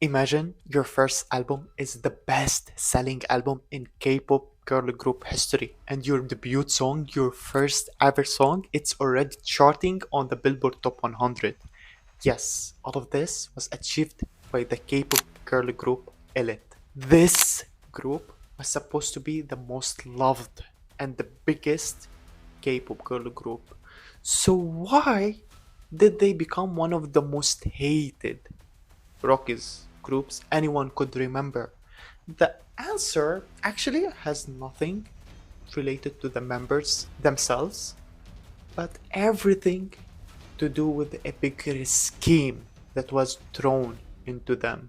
Imagine your first album is the best selling album in K-pop girl group history, and your debut song, your first ever song, it's already charting on the Billboard Top 100. Yes, all of this was achieved by the K-pop girl group Illit. This group was supposed to be the most loved and the biggest K-pop girl group. So why did they become one of the most hated Rockies groups anyone could remember? The answer actually has nothing related to the members themselves, but everything to do with a bigger scheme that was thrown into them.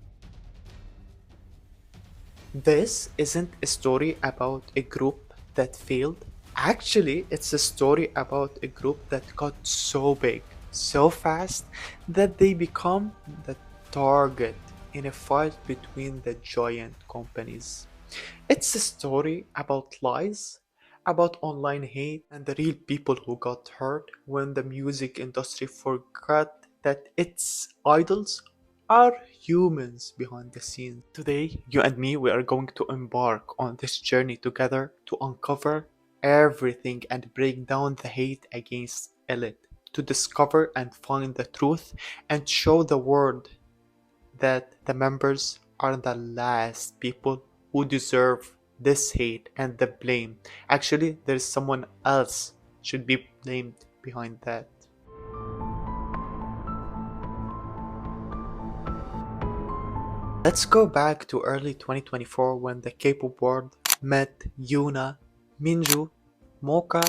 This isn't a story about a group that failed. Actually, it's a story about a group that got so big, so fast, that they become the target in a fight between the giant companies. It's a story about lies, about online hate, and the real people who got hurt when the music industry forgot that its idols are humans behind the scenes. Today, you and me, we are going to embark on this journey together to uncover everything and break down the hate against Elite, to discover and find the truth and show the world that the members are the last people who deserve this hate and the blame. Actually, there's someone else should be blamed behind that. Let's go back to early 2024 when the K-pop world met Yuna, Minju, Mocha,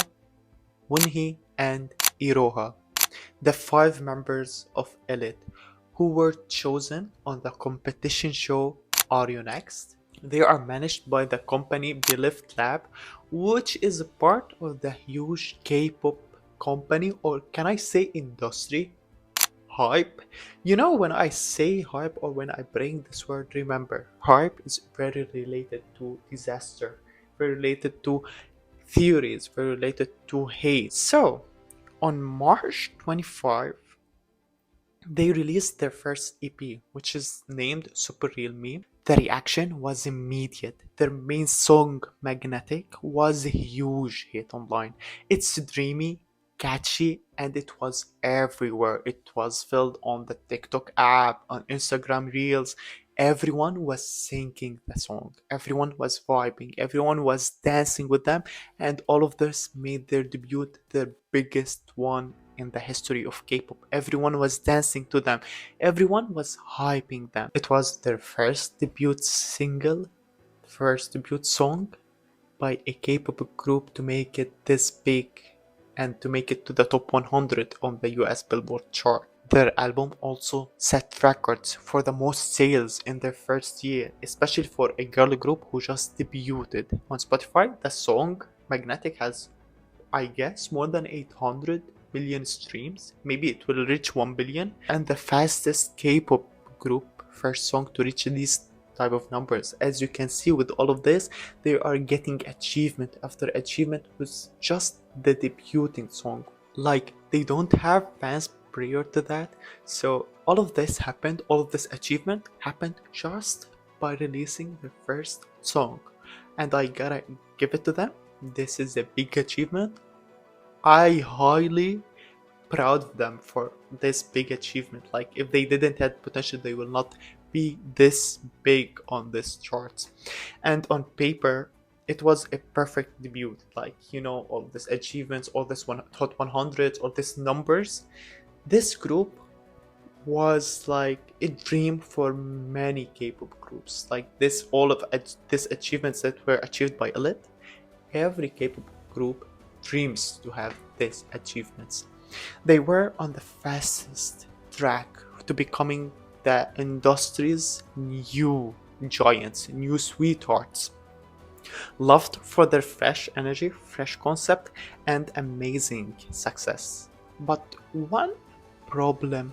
Wonhee, and Iroha, the five members of Elite who were chosen on the competition show Are You Next? They are managed by the company Belift Lab, which is a part of the huge K-pop company, or can I say industry? Hype. You know, when I say hype or when I bring this word, remember, hype is very related to disaster, very related to theories, very related to hate. So, on March 25, they released their first EP, which is named Super Real Me. The reaction was immediate. Their main song, Magnetic, was a huge hit online. It's dreamy, catchy, and it was everywhere. It was filled on the TikTok app, on Instagram Reels. Everyone was singing the song. Everyone was vibing. Everyone was dancing with them. And all of this made their debut their biggest one in the history of K-pop. Everyone was dancing to them. Everyone was hyping them. It was their first debut single, first debut song by a K-pop group to make it this big and to make it to the top 100 on the US Billboard chart. Their album also set records for the most sales in their first year, especially for a girl group who just debuted. On Spotify, the song Magnetic has, I guess, more than 800 million streams. Maybe it will reach 1 billion. And the fastest K-pop group first song to reach these type of numbers. As you can see with all of this, they are getting achievement after achievement with just the debuting song. Like, they don't have fans prior to that. So all of this happened, all of this achievement happened just by releasing the first song. And I gotta give it to them. This is a big achievement. I highly proud of them for this big achievement. Like, if they didn't have potential, they will not be this big on this charts. And on paper, it was a perfect debut. Like, you know, all these achievements, all this one top 100, all these numbers. This group was like a dream for many K-pop groups. Like this, all of these achievements that were achieved by Elite, every K-pop group dreams to have these achievements. They were on the fastest track to becoming the industry's new giants, new sweethearts, loved for their fresh energy, fresh concept, and amazing success. But one problem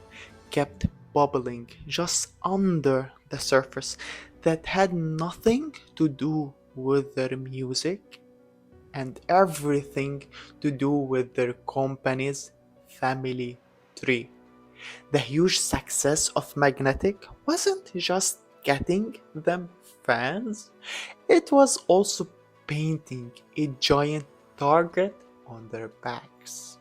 kept bubbling just under the surface that had nothing to do with their music and everything to do with their company's family tree. The huge success of Magnetic wasn't just getting them fans, it was also painting a giant target on their backs.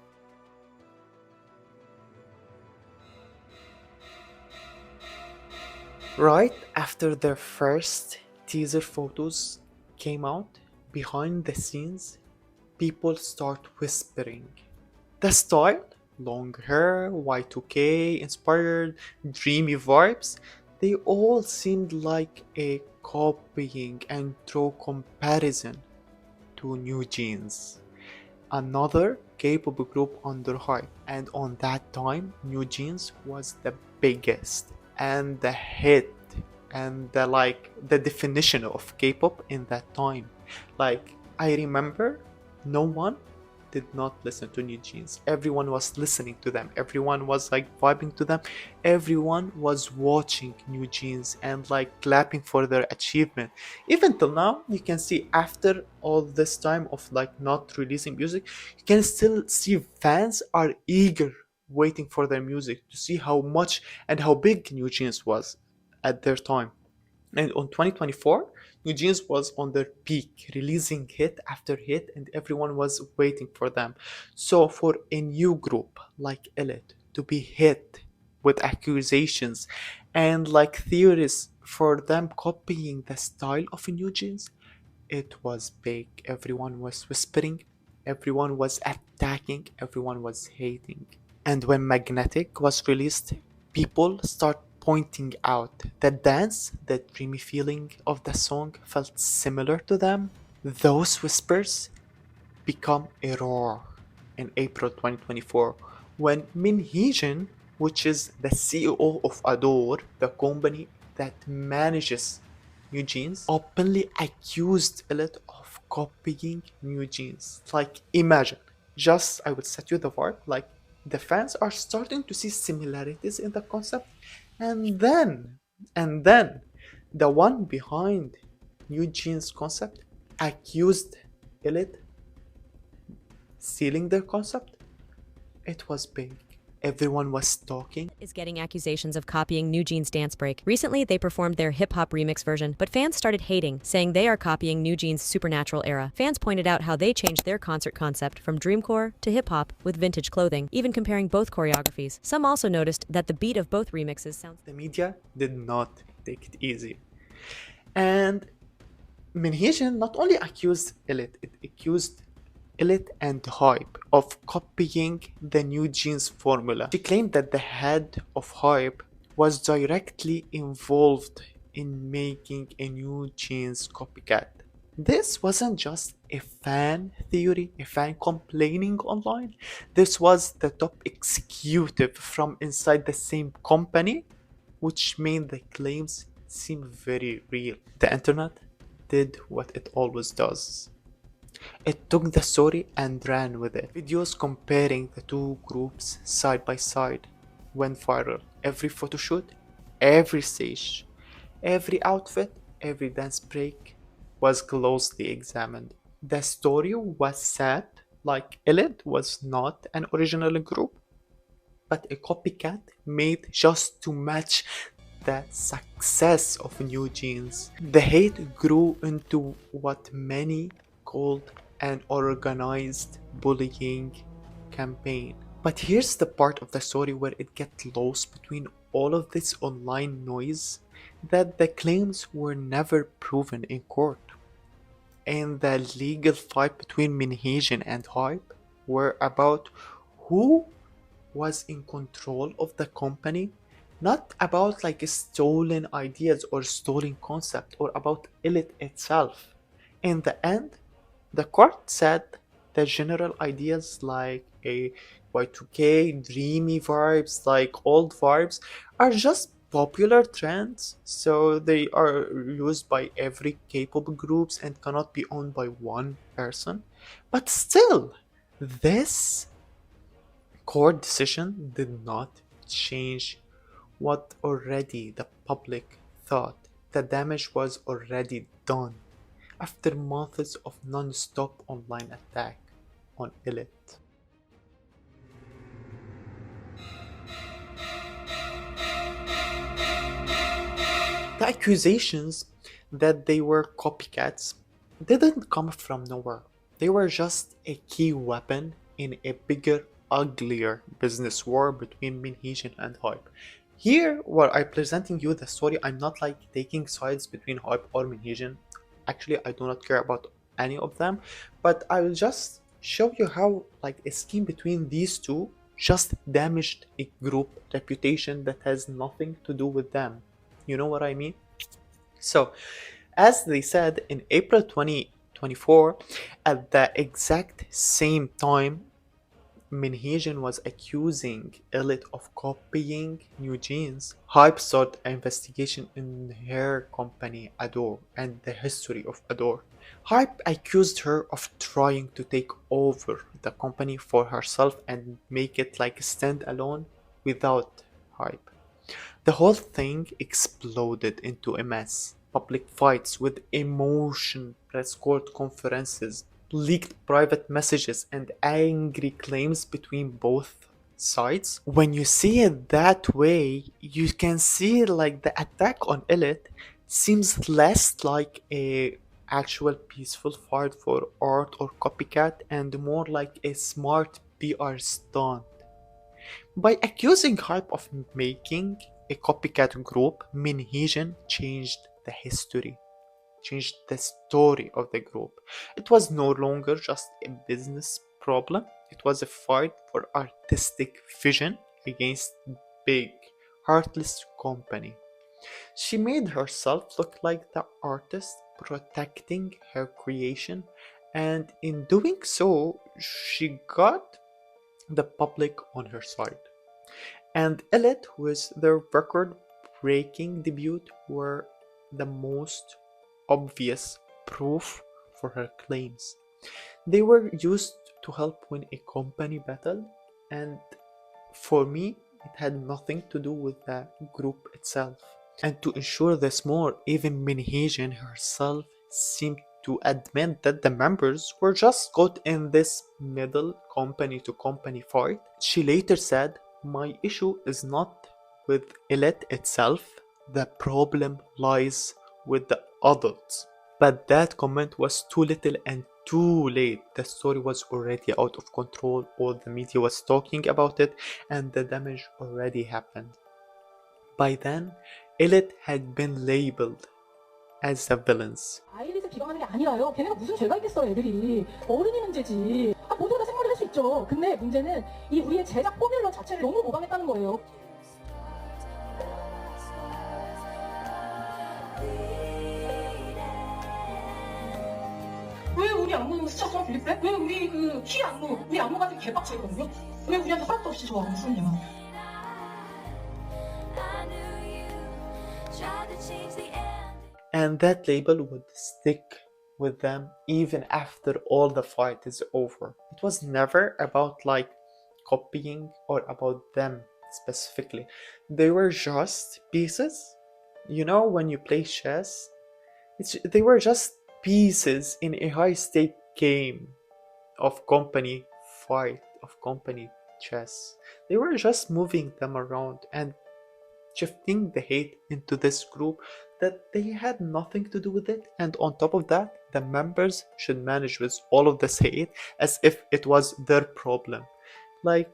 Right after their first teaser photos came out, behind the scenes, people start whispering. The style, long hair, Y2K inspired, dreamy vibes, they all seemed like a copying and draw comparison to NewJeans, another K-pop group under hype. And on that time, NewJeans was the biggest and the hit and the definition of K-pop in that time. Like I remember, no one did not listen to New Jeans. Everyone was listening to them. Everyone was like vibing to them. Everyone was watching New Jeans and like clapping for their achievement. Even till now, you can see after all this time of like not releasing music, you can still see fans are eager waiting for their music to see how much and how big New Jeans was at their time. And on 2024, NewJeans was on their peak, releasing hit after hit, and everyone was waiting for them. So, for a new group like Illit to be hit with accusations and like theories for them copying the style of NewJeans, it was big. Everyone was whispering, everyone was attacking, everyone was hating. And when Magnetic was released, people start pointing out the dance, the dreamy feeling of the song felt similar to them. Those whispers become a roar in April 2024 when Min Heejin, which is the CEO of Adore, the company that manages NewJeans, openly accused Illit of copying NewJeans. Like, imagine, just I would set you the vibe, like the fans are starting to see similarities in the concept, and then the one behind NewJeans concept accused Illit stealing their concept. It was big. Everyone was talking. Is getting accusations of copying NewJeans' dance break. Recently, they performed their hip-hop remix version, but fans started hating, saying they are copying NewJeans' Supernatural era. Fans pointed out how they changed their concert concept from dreamcore to hip-hop with vintage clothing, even comparing both choreographies. Some also noticed that the beat of both remixes sounds... The media did not take it easy. And Min Heejin not only accused Illit, it accused Illit and Hype of copying the NewJeans formula. She claimed that the head of Hype was directly involved in making a NewJeans copycat. This wasn't just a fan theory, a fan complaining online. This was the top executive from inside the same company, which made the claims seem very real. The internet did what it always does. It took the story and ran with it. Videos comparing the two groups side by side went viral. Every photoshoot, every stage, every outfit, every dance break was closely examined. The story was sad, like Illit was not an original group, but a copycat made just to match the success of NewJeans. The hate grew into what many called an organized bullying campaign. But here's the part of the story where it gets lost between all of this online noise, that the claims were never proven in court. And the legal fight between Min Heejin and Hype were about who was in control of the company, not about like stolen ideas or stolen concept or about Illit itself. In the end, the court said the general ideas like a Y2K, dreamy vibes, like old vibes, are just popular trends, so they are used by every K-pop groups and cannot be owned by one person. But still, this court decision did not change what already the public thought. The damage was already done after months of non-stop online attack on Illit. The accusations that they were copycats didn't come from nowhere. They were just a key weapon in a bigger, uglier business war between Min Heejin and Hype. Here, where I'm presenting you the story, I'm not like taking sides between Hype or Min Heejin. Actually, I do not care about any of them, but I will just show you how like a scheme between these two just damaged a group reputation that has nothing to do with them. You know what I mean? So, as they said in April 2024, at the exact same time, Min Heejin was accusing Illit of copying NewJeans. Hype started an investigation in her company Adore and the history of Adore. Hype accused her of trying to take over the company for herself and make it like stand alone without Hype. The whole thing exploded into a mess. Public fights with emotion, press court conferences, leaked private messages, and angry claims between both sides. When you see it that way, you can see like the attack on Elite seems less like a actual peaceful fight for art or copycat and more like a smart PR stunt. By accusing Hype of making a copycat group, Min Heejin changed the history, changed the story of the group. It was no longer just a business problem, it was a fight for artistic vision against big, heartless company. She made herself look like the artist protecting her creation, and in doing so, she got the public on her side. And Elite, with their record breaking debut, were the most obvious proof for her claims. They were used to help win a company battle, and for me, it had nothing to do with the group itself. And to ensure this more, even Min Heejin herself seemed to admit that the members were just caught in this middle company to company fight. She later said, "My issue is not with Illit itself, the problem lies with the adults." But that comment was too little and too late. The story was already out of control, all the media was talking about it, and the damage already happened. By then, Illit had been labeled as the villains. 아일릿을 비방하는 게 아니라요. 걔네가 무슨 죄가 있겠어, 애들이. 어른이 문제지. 모두가 다 생활을 할 수 있죠. 근데 문제는 이 우리의 제작 포뮬러 자체를 너무 모방했다는 거예요. 왜 우리 안무 스쳤어, 빌립백? 왜 우리 키 안무, 우리 안무 같은 개빡치거든요? 왜 우리한테 허락도 없이 저 안무 쓰느냐? And that label would stick with them even after all the fight is over. It was never about like copying or about them specifically. They were just pieces. You know, when you play chess, they were just pieces in a high stake game of company fight, of company chess. They were just moving them around and shifting the hate into this group that they had nothing to do with it. And on top of that, the members should manage with all of this hate as if it was their problem. Like,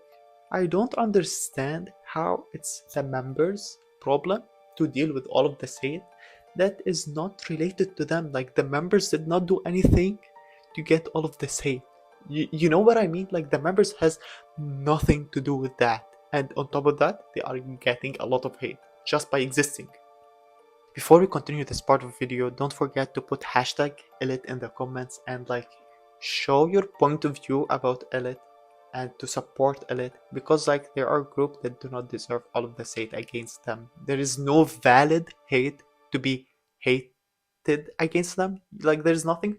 I don't understand how it's the members' problem to deal with all of this hate that is not related to them. Like, the members did not do anything to get all of this hate. You know what I mean? Like, the members has nothing to do with that. And on top of that, they are getting a lot of hate just by existing. Before we continue this part of the video, don't forget to put hashtag Illit in the comments and like show your point of view about Illit and to support Illit, because like there are groups that do not deserve all of this hate against them. There is no valid hate to be hated against them. Like there's nothing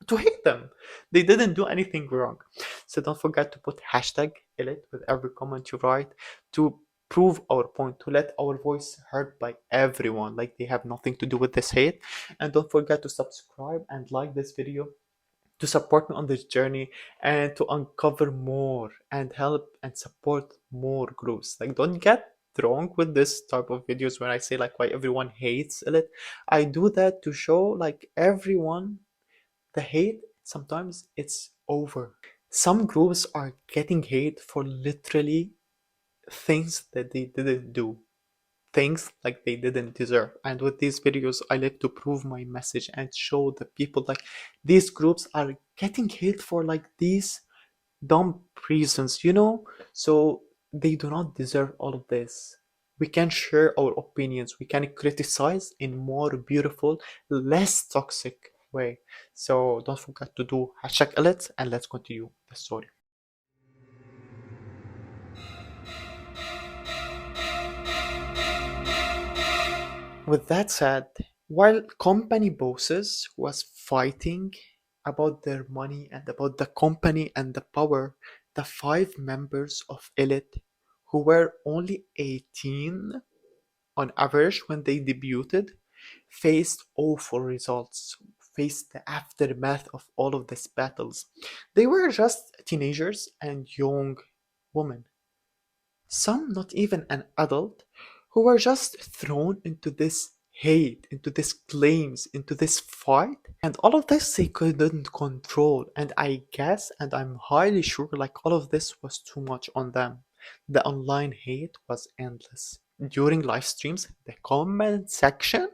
to hate them. They didn't do anything wrong. So don't forget to put hashtag Illit with every comment you write to prove our point, to let our voice heard by everyone, like they have nothing to do with this hate. And don't forget to subscribe and like this video to support me on this journey and to uncover more and help and support more groups. Like don't get wrong with this type of videos when I say like why everyone hates Illit. I do that to show like everyone the hate sometimes it's over. Some groups are getting hate for literally things that they didn't do, things like they didn't deserve. And with these videos, I like to prove my message and show the people like these groups are getting hate for like these dumb reasons, you know? So they do not deserve all of this. We can share our opinions, we can criticize in more beautiful, less toxic way. So don't forget to do hashtag Illit and let's continue the story. With that said, while company bosses was fighting about their money and about the company and the power, the five members of Illit, who were only 18 on average when they debuted, faced awful results, faced the aftermath of all of these battles. They were just teenagers and young women, some not even an adult, who were just thrown into this hate, into this claims, into this fight, and all of this they couldn't control. And I guess, and I'm highly sure, like all of this was too much on them. The online hate was endless. During live streams, the comment section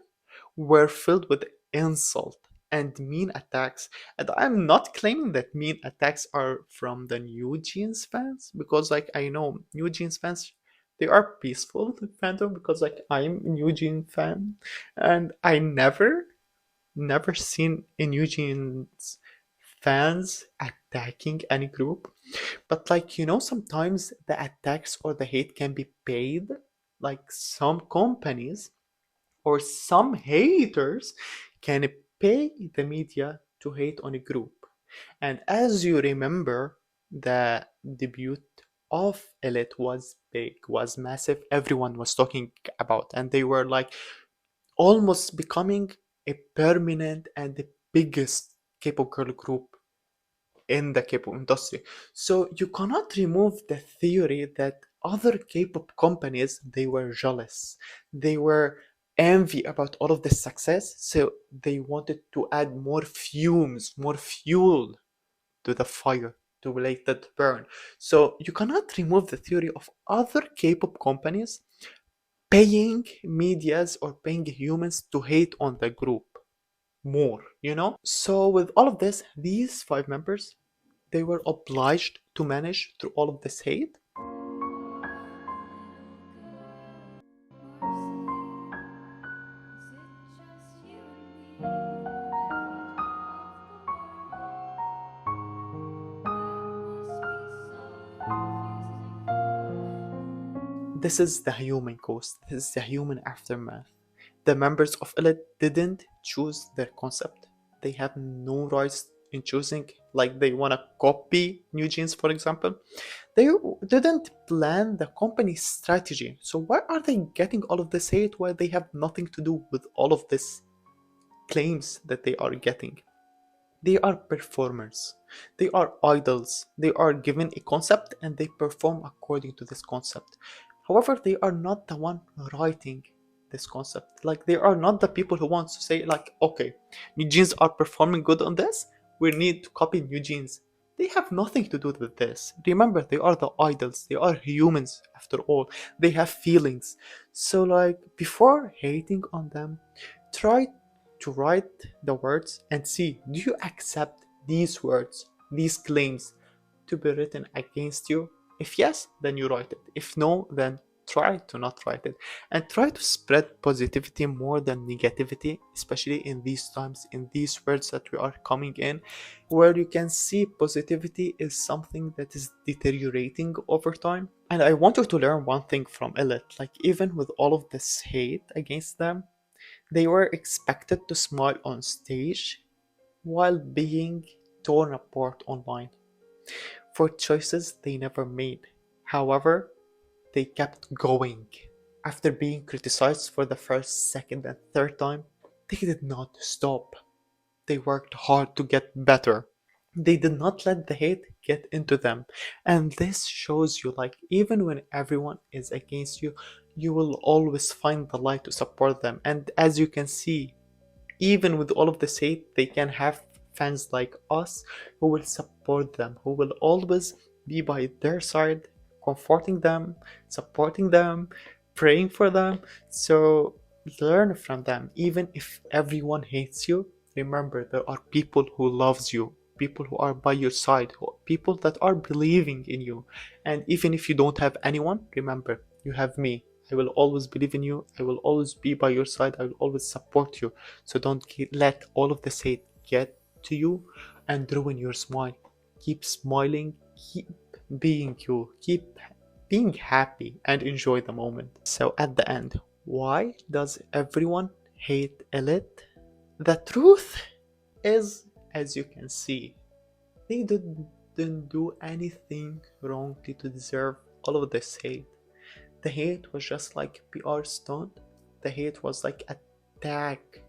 were filled with insult and mean attacks. And I'm not claiming that mean attacks are from the NewJeans fans, because like I know NewJeans fans, they are peaceful fandom, because like I'm a NewJeans fan and I never seen a NewJeans fans attacking any group. But like sometimes the attacks or the hate can be paid. Like some companies or some haters can pay the media to hate on a group. And as you remember, the debut of Elite was big, was massive. Everyone was talking about, and they were like almost becoming a permanent and the biggest K-pop girl group in the K-pop industry. So you cannot remove the theory that other K-pop companies they were jealous. They were envy about all of the success, so they wanted to add more fumes, more fuel to the fire to let it burn. So you cannot remove the theory of other K-pop companies paying medias or paying humans to hate on the group more. So with all of this, these five members they were obliged to manage through all of this hate. This is the human cost, this is the human aftermath. The members of Elite didn't choose their concept. They have no rights in choosing, like they want to copy NewJeans, for example. They didn't plan the company's strategy. So why are they getting all of this hate while they have nothing to do with all of this claims that they are getting? They are performers. They are idols. They are given a concept and they perform according to this concept. However, they are not the one writing this concept. Like they are not the people who want to say like, okay, New Jeans are performing good on this. We need to copy New Jeans. They have nothing to do with this. Remember, they are the idols. They are humans after all. They have feelings. So like before hating on them, try to write the words and see, do you accept these words, these claims to be written against you? If yes, then you write it. If no, then try to not write it. And try to spread positivity more than negativity, especially in these times, in these words that we are coming in, where you can see positivity is something that is deteriorating over time. And I want you to learn one thing from Illit, like even with all of this hate against them, they were expected to smile on stage while being torn apart online for choices they never made. However, they kept going. After being criticized for the first, second, and third time, they did not stop. They worked hard to get better. They did not let the hate get into them. And this shows you like even when everyone is against you, you will always find the light to support them. And as you can see, even with all of this hate, they can have fans like us who will support them, who will always be by their side, comforting them, supporting them, praying for them. So learn from them. Even if everyone hates you, remember there are people who loves you, people who are by your side, people that are believing in you. And even if you don't have anyone, remember you have me. I will always believe in you. I will always be by your side. I will always support you. So don't let all of this hate get to you and ruin your smile. Keep smiling, keep being you, keep being happy, and enjoy the moment. So at the end, why does everyone hate Illit? The truth is, as you can see, they didn't do anything wrongly to deserve all of this hate. The hate was just like PR stunt. The hate was like attack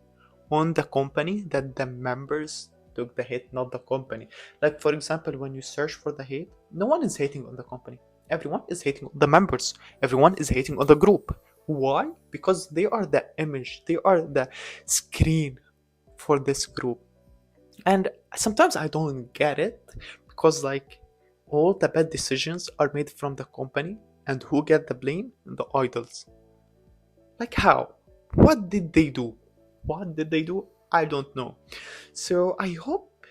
on the company, that the members took the hate, not the company. Like for example, when you search for the hate, no one is hating on the company. Everyone is hating on the members. Everyone is hating on the group. Why? Because they are the image. They are the screen for this group. And sometimes I don't get it, because like all the bad decisions are made from the company, and who get the blame? The idols. Like how? What did they do? What did they do? I don't know. So I hope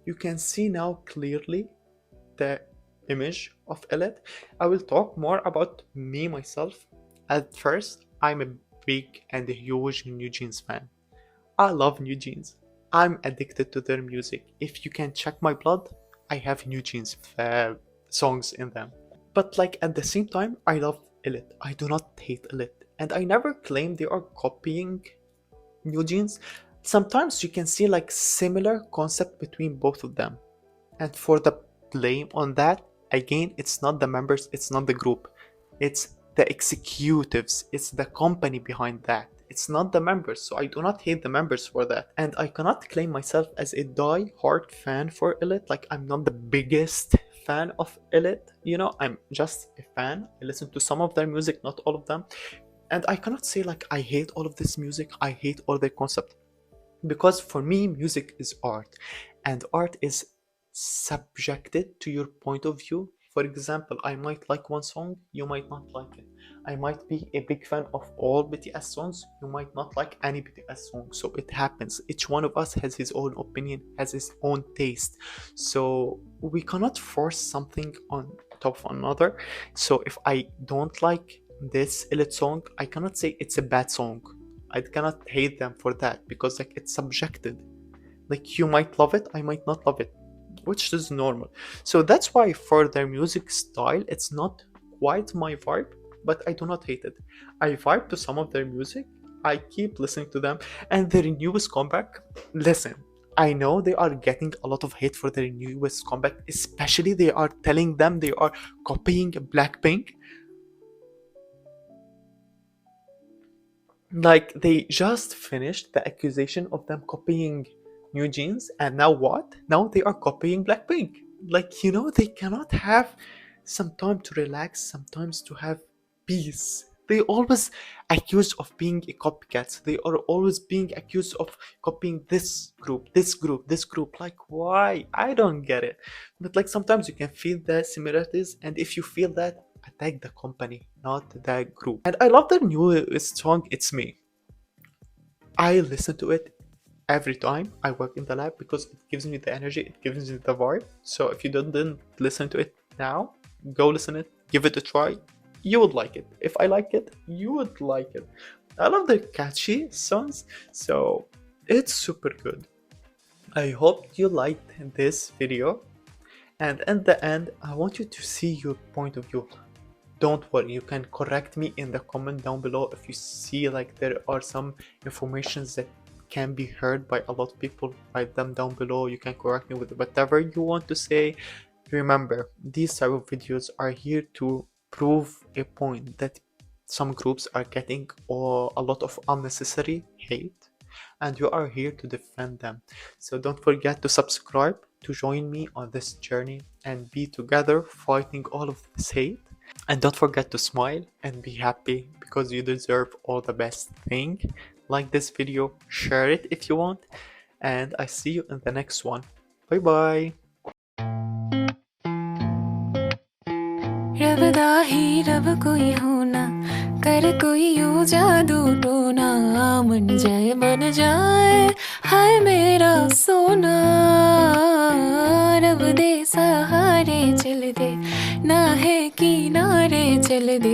you can see now clearly the image of Illit. I will talk more about me myself. At first, I'm a big and a huge NewJeans fan. I love NewJeans. I'm addicted to their music. If you can check my blood, I have NewJeans songs in them. But like at the same time, I love Illit. I do not hate Illit. And I never claim they are copying NewJeans. Sometimes you can see like similar concept between both of them. And for the blame on that, again, it's not the members, it's not the group. It's the executives, it's the company behind that. It's not the members, so I do not hate the members for that. And I cannot claim myself as a die-hard fan for Illit. Like, I'm not the biggest fan of Illit. You know, I'm just a fan. I listen to some of their music, not all of them. And I cannot say like I hate all of this music, I hate all their concept. Because for me, music is art. And art is subjected to your point of view. For example, I might like one song, you might not like it. I might be a big fan of all BTS songs, you might not like any BTS song. So it happens. Each one of us has his own opinion, has his own taste. So we cannot force something on top of another. So if I don't like this Illit song, I cannot say it's a bad song. I cannot hate them for that, because like it's subjected. Like you might love it, I might not love it, which is normal. So that's why for their music style, it's not quite my vibe, but I do not hate it. I vibe to some of their music, I keep listening to them, and their newest comeback, listen, I know they are getting a lot of hate for their newest comeback, especially they are telling them they are copying Blackpink. Like they just finished the accusation of them copying NewJeans, and now what? Now they are copying Blackpink. Like, you know, they cannot have some time to relax, sometimes to have peace. They always accused of being a copycat. They are always being accused of copying this group, this group, this group. Like, why? I don't get it. But like sometimes you can feel the similarities, and if you feel that, attack the company, not the group. And I love their newest song, It's Me. I listen to it every time I work in the lab because it gives me the energy, it gives me the vibe. So if you didn't listen to it now, go listen it, give it a try. You would like it. If I like it, you would like it. I love the catchy songs, so it's super good. I hope you liked this video, and at the end, I want you to see your point of view. Don't worry, you can correct me in the comment down below if you see like there are some informations that can be heard by a lot of people. Write them down below. You can correct me with whatever you want to say. Remember, these type of videos are here to prove a point that some groups are getting a lot of unnecessary hate, and you are here to defend them. So don't forget to subscribe to join me on this journey and be together fighting all of this hate. And don't forget to smile and be happy, because because you deserve all the best thing. Like this video, share it if you want, and I see you in the next one. Bye bye. रब दा ही रब कोई होना कर कोई यूं जादू टोना मन जाए हाय मेरा सोना रब दे सहारे चल दे ना है किनारे चल दे